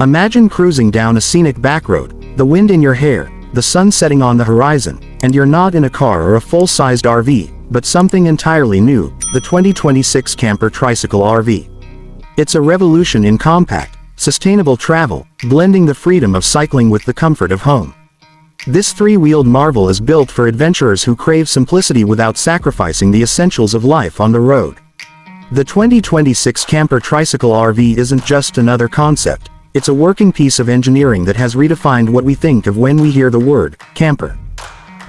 Imagine cruising down a scenic back road, the wind in your hair, the sun setting on the horizon, and you're not in a car or a full-sized RV, but something entirely new, the 2026 Camper Tricycle RV. It's a revolution in compact, sustainable travel, blending the freedom of cycling with the comfort of home. This three-wheeled marvel is built for adventurers who crave simplicity without sacrificing the essentials of life on the road. The 2026 Camper Tricycle RV isn't just another concept, it's a working piece of engineering that has redefined what we think of when we hear the word camper.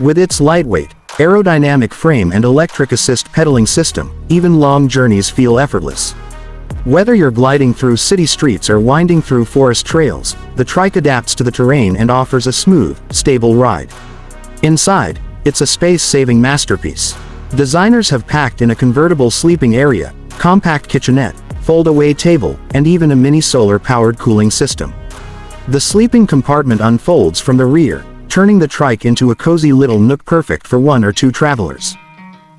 With its lightweight, aerodynamic frame and electric assist pedaling system, even long journeys feel effortless. Whether you're gliding through city streets or winding through forest trails, the trike adapts to the terrain and offers a smooth, stable ride. Inside, it's a space-saving masterpiece. Designers have packed in a convertible sleeping area, compact kitchenette, fold-away table, and even a mini solar-powered cooling system. The sleeping compartment unfolds from the rear, turning the trike into a cozy little nook perfect for one or two travelers.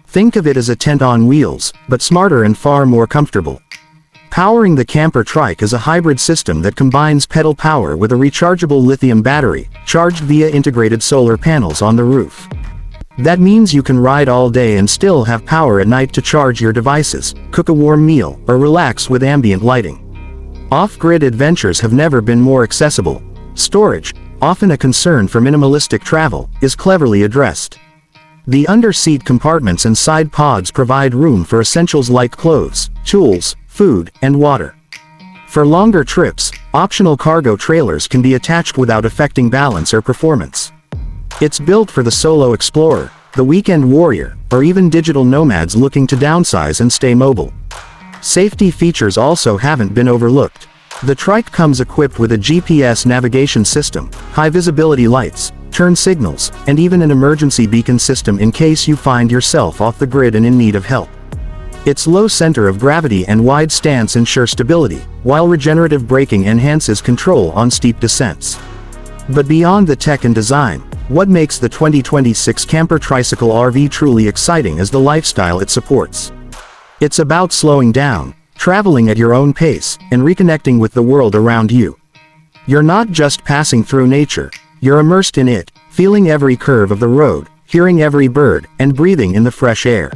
Think of it as a tent on wheels, but smarter and far more comfortable. Powering the camper trike is a hybrid system that combines pedal power with a rechargeable lithium battery, charged via integrated solar panels on the roof. That means you can ride all day and still have power at night to charge your devices, cook a warm meal, or relax with ambient lighting. Off-grid adventures have never been more accessible. Storage, often a concern for minimalistic travel, is cleverly addressed. The under-seat compartments and side pods provide room for essentials like clothes, tools, food, and water. For longer trips, optional cargo trailers can be attached without affecting balance or performance. It's built for the solo explorer, the weekend warrior, or even digital nomads looking to downsize and stay mobile. Safety features also haven't been overlooked. The trike comes equipped with a GPS navigation system, high-visibility lights, turn signals, and even an emergency beacon system in case you find yourself off the grid and in need of help. Its low center of gravity and wide stance ensure stability, while regenerative braking enhances control on steep descents. But beyond the tech and design, what makes the 2026 Camper Tricycle RV truly exciting is the lifestyle it supports. It's about slowing down, traveling at your own pace, and reconnecting with the world around you. You're not just passing through nature, you're immersed in it, feeling every curve of the road, hearing every bird, and breathing in the fresh air.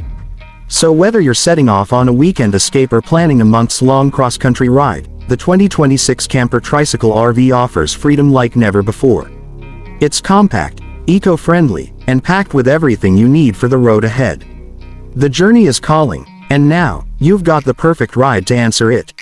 So whether you're setting off on a weekend escape or planning a months-long cross-country ride, the 2026 Camper Tricycle RV offers freedom like never before. It's compact, eco-friendly, and packed with everything you need for the road ahead. The journey is calling, and now, you've got the perfect ride to answer it.